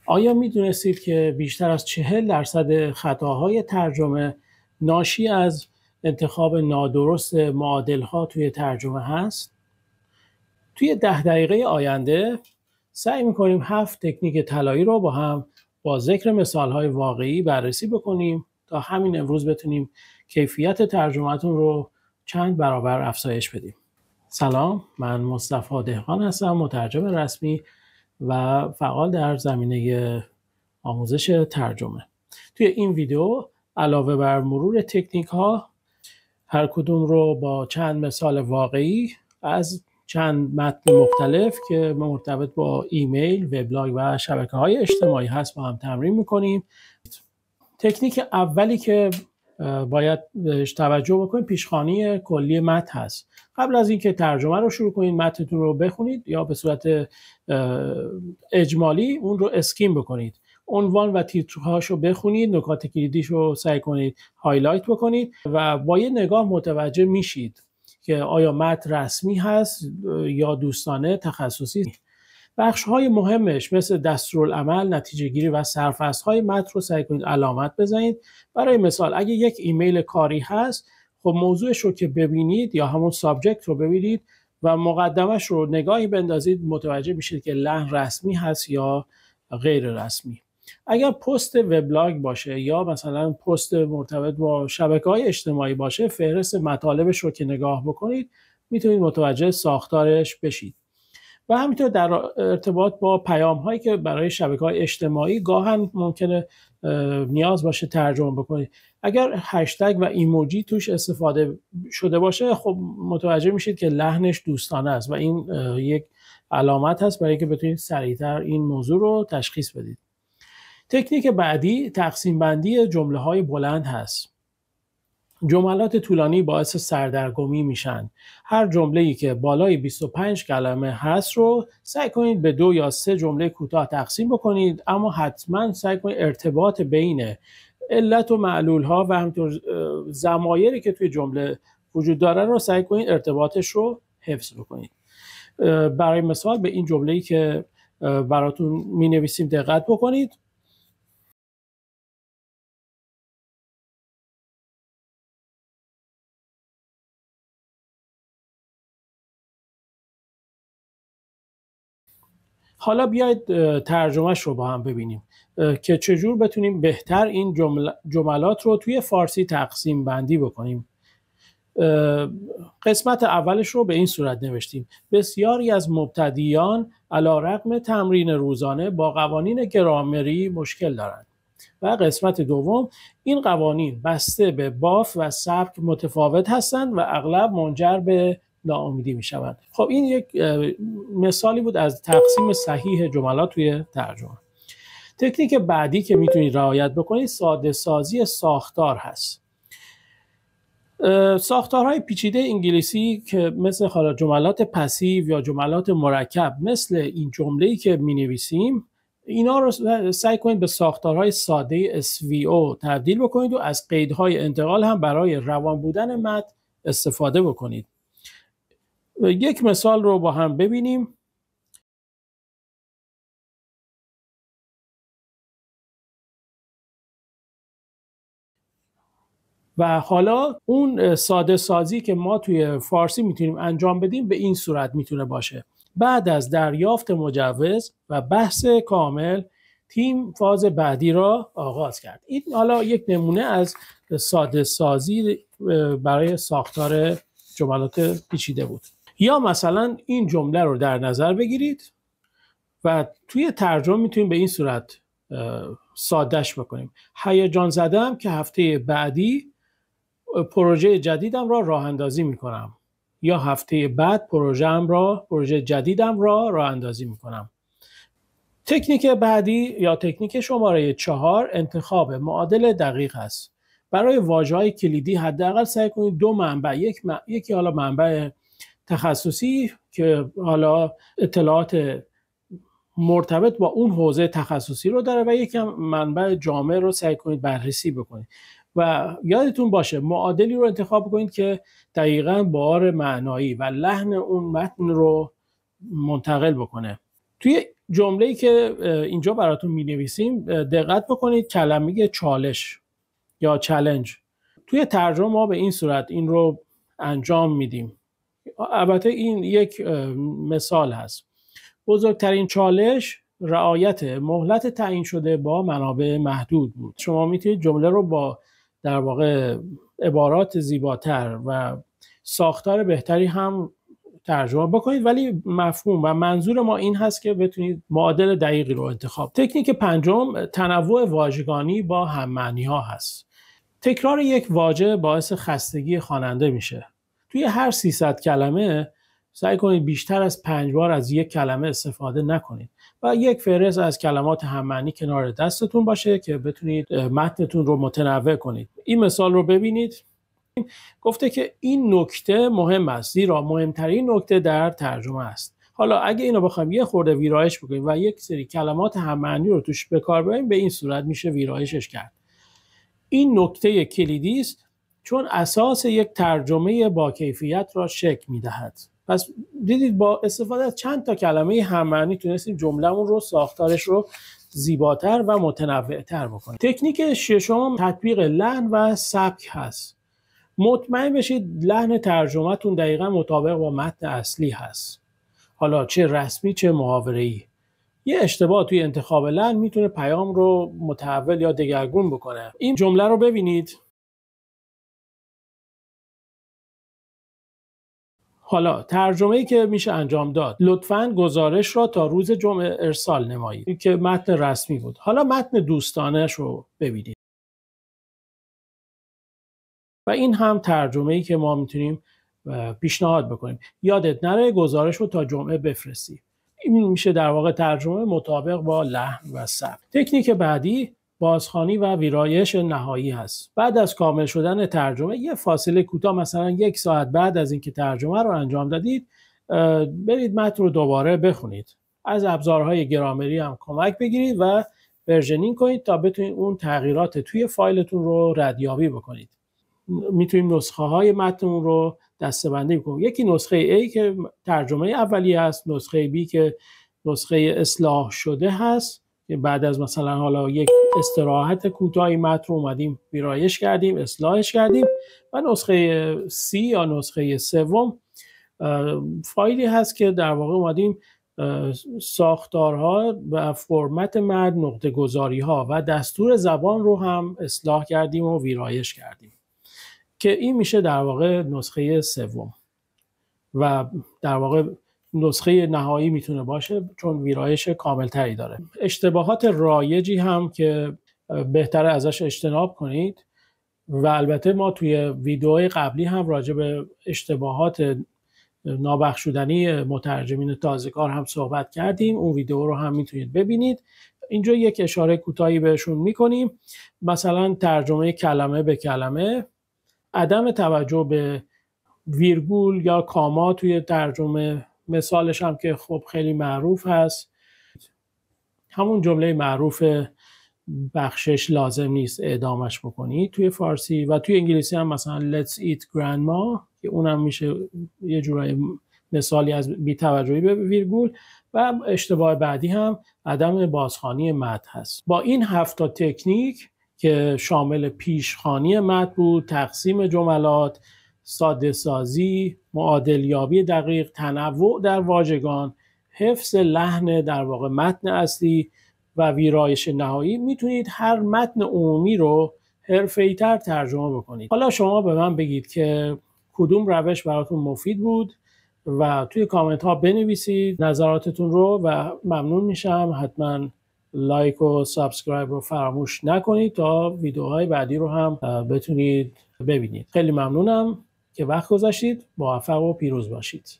آیا می‌دونستید که بیشتر از 40% خطاهای ترجمه ناشی از انتخاب نادرست معادل‌ها توی ترجمه هست؟ توی 10 دقیقه آینده سعی می‌کنیم 7 تکنیک طلایی رو با ذکر مثال‌های واقعی بررسی بکنیم تا همین امروز بتونیم کیفیت ترجمه‌تون رو چند برابر افزایش بدیم. سلام، من مصطفی دهقان هستم، مترجم رسمی و فعال در زمینه آموزش ترجمه. توی این ویدیو علاوه بر مرور تکنیک ها هر کدوم رو با چند مثال واقعی از چند متن مختلف که مرتبط با ایمیل، وبلاگ و شبکه‌های اجتماعی هست با هم تمرین می‌کنیم. تکنیک اولی که باید بهش توجه بکنید پیشخوانی کلی متن هست. قبل از اینکه ترجمه رو شروع کنید متنتون رو بخونید یا به صورت اجمالی اون رو اسکیم بکنید. عنوان و تیترهاش رو بخونید، نکات کلیدیش رو سعی کنید هایلایت بکنید و با یه نگاه متوجه میشید که آیا متن رسمی هست یا دوستانه تخصصی. بخش‌های مهمش مثل دستورالعمل، نتیجه‌گیری و سرفصل‌های متن رو سعی کنید علامت بزنید. برای مثال اگه یک ایمیل کاری هست، خب موضوعش رو که ببینید یا همون سابجکت رو ببینید و مقدمش رو نگاهی بندازید متوجه میشید که لحن رسمی هست یا غیر رسمی. اگر پست وبلاگ باشه یا مثلا پست مرتبط با شبکه‌های اجتماعی باشه، فهرست مطالبش رو که نگاه بکنید میتونید متوجه ساختارش بشید. و همینطور در ارتباط با پیام هایی که برای شبکه‌های اجتماعی گاهن ممکنه نیاز باشه ترجمه بکنید. اگر هشتگ و ایموجی توش استفاده شده باشه خب متوجه میشید که لحنش دوستانه است و این یک علامت هست برای اینکه بتونید سریعتر این موضوع رو تشخیص بدید. تکنیک بعدی تقسیم بندی جمله های بلند هست. جملات طولانی باعث سردرگمی میشن. هر جمله‌ای که بالای 25 کلمه هست رو سعی کنید به 2 یا 3 جمله کوتاه تقسیم بکنید، اما حتما سعی کنید ارتباط بین علت و معلول‌ها و همینطور ضمایری که توی جمله وجود داره رو سعی کنید ارتباطش رو حفظ بکنید. برای مثال به این جمله‌ای که براتون می‌نویسیم دقت بکنید. حالا بیاید ترجمهش رو با هم ببینیم که چجور بتونیم بهتر این جملات رو توی فارسی تقسیم بندی بکنیم. قسمت اولش رو به این صورت نوشتیم: بسیاری از مبتدیان علیرغم تمرین روزانه با قوانین گرامری مشکل دارند. و قسمت دوم: این قوانین بسته به باف و سبک متفاوت هستند و اغلب منجر به ناامیدی می شوند. خب این یک مثالی بود از تقسیم صحیح جملات توی ترجمه. تکنیک بعدی که میتونید رعایت بکنید ساده سازی ساختار هست. ساختارهای پیچیده انگلیسی که مثل حالا جملات پسیو یا جملات مرکب مثل این جمله‌ای که می‌نویسیم، اینا رو سعی کنید به ساختارهای ساده SVO تبدیل بکنید و از قیدهای انتقال هم برای روان بودن متن استفاده بکنید. یک مثال رو با هم ببینیم. و حالا اون ساده سازی که ما توی فارسی میتونیم انجام بدیم به این صورت میتونه باشه: بعد از دریافت مجوز و بحث کامل تیم فاز بعدی را آغاز کرد. این حالا یک نمونه از ساده سازی برای ساختار جملات پیچیده بود. یا مثلا این جمله رو در نظر بگیرید و توی ترجمه میتونیم به این صورت سادهش بکنیم: هیجان زدم که هفته بعدی پروژه جدیدم را راه اندازی می کنم، یا هفته بعد پروژه جدیدم را راه اندازی می کنم. تکنیک بعدی یا تکنیک شماره 4 انتخاب معادل دقیق است. برای واژه‌های کلیدی حداقل سعی کنید 2 منبع، یکی حالا منبع تخصصی که حالا اطلاعات مرتبط با اون حوزه تخصصی رو داره و یکی منبع جامع رو سعی کنید بررسی بکنید. و یادتون باشه معادلی رو انتخاب کنید که دقیقاً بار معنایی و لحن اون متن رو منتقل بکنه. توی جمله‌ای که اینجا براتون می‌نویسیم دقت بکنید، کلمه چالش یا چالش توی ترجمه ما به این صورت این رو انجام میدیم. البته این یک مثال هست. بزرگترین چالش رعایت مهلت تعیین شده با منابع محدود بود. شما میتونید جمله رو با در واقع عبارات زیباتر و ساختار بهتری هم ترجمه بکنید، ولی مفهوم و منظور ما این هست که بتونید معادل دقیقی رو انتخاب. تکنیک پنجم تنوع واژگانی با هم‌معنی ها هست. تکرار یک واژه باعث خستگی خواننده میشه. توی هر 300 کلمه سعی کنید بیشتر از 5 بار از یک کلمه استفاده نکنید و یک فهرست از کلمات هم‌معنی کنار دستتون باشه که بتونید متنتون رو متنوع کنید. این مثال رو ببینید. گفته که این نکته مهم است، زیرا مهمترین نکته در ترجمه است. حالا اگه اینو بخوایم یه خورده ویرایش بکنیم و یک سری کلمات هم‌معنی رو توش به کار ببریم، به این صورت میشه ویرایشش کرد. این نکته کلیدی است چون اساس یک ترجمه با کیفیت را شکل می‌دهد. پس دیدید با استفاده از چند تا کلمه هم‌معنی تونستیم جمله‌مون رو، ساختارش رو زیباتر و متنوع‌تر بکنیم. تکنیک ششم تطبیق لحن و سبک هست. مطمئن بشید لحن ترجمه‌تون دقیقاً مطابق با متن اصلی هست. حالا چه رسمی چه محاوره‌ای. یه اشتباه توی انتخاب لحن میتونه پیام رو متحول یا دگرگون بکنه. این جمله رو ببینید. حالا ترجمه‌ای که میشه انجام داد: لطفاً گزارش را تا روز جمعه ارسال نمایید، که متن رسمی بود. حالا متن دوستانه‌اش رو ببینید. و این هم ترجمه‌ای که ما میتونیم پیشنهاد بکنیم: یادت نره گزارش رو تا جمعه بفرستی. این میشه در واقع ترجمه مطابق با لحن و سبک. تکنیک بعدی بازخوانی و ویرایش نهایی هست. بعد از کامل شدن ترجمه یه فاصله کوتاه، مثلا 1 ساعت بعد از اینکه ترجمه رو انجام دادید، برید متن رو دوباره بخونید. از ابزارهای گرامری هم کمک بگیرید و ورژنینگ کنید تا بتونید اون تغییرات توی فایلتون رو ردیابی بکنید. میتونیم نسخه های متن رو دسته‌بندی کنیم. یکی نسخه A که ترجمه اولیه است، نسخه B که نسخه اصلاح شده هست که بعد از مثلا حالا یک استراحت کوتاهی متن رو اومدیم ویرایش کردیم، اصلاحش کردیم، و نسخه C یا نسخه سوم فایلی هست که در واقع اومدیم ساختارها و فرمت متن، نقطه گذاری ها و دستور زبان رو هم اصلاح کردیم و ویرایش کردیم، که این میشه در واقع نسخه سوم و در واقع نسخه نهایی میتونه باشه چون ویرایش کاملتری داره. اشتباهات رایجی هم که بهتره ازش اجتناب کنید، و البته ما توی ویدیوهای قبلی هم راجع به اشتباهات نابخشودنی مترجمین تازه‌کار هم صحبت کردیم. اون ویدیو رو هم میتونید ببینید. اینجا یک اشاره کوتاهی بهشون میکنیم. مثلا ترجمه کلمه به کلمه، عدم توجه به ویرگول یا کاما توی ترجمه، مثالش هم که خب خیلی معروف هست، همون جمله معروف بخشش لازم نیست اعدامش بکنی توی فارسی، و توی انگلیسی هم مثلا let's eat grandma، که اونم میشه یه جورای مثالی از بی‌توجهی به ویرگول. و اشتباه بعدی هم عدم بازخوانی متن هست. با این 7 تا تکنیک که شامل پیشخوانی متن بود، تقسیم جملات، ساده سازی، معادل یابی دقیق، تنوع در واژگان، حفظ لحن در واقع متن اصلی و ویرایش نهایی، میتونید هر متن عمومی رو حرفه‌ای‌تر ترجمه بکنید. حالا شما به من بگید که کدوم روش براتون مفید بود و توی کامنت ها بنویسید نظراتتون رو، و ممنون میشم. حتما لایک و سابسکرایب رو فراموش نکنید تا ویدیوهای بعدی رو هم بتونید ببینید. خیلی ممنونم که وقت گذاشتید. موفق و پیروز باشید.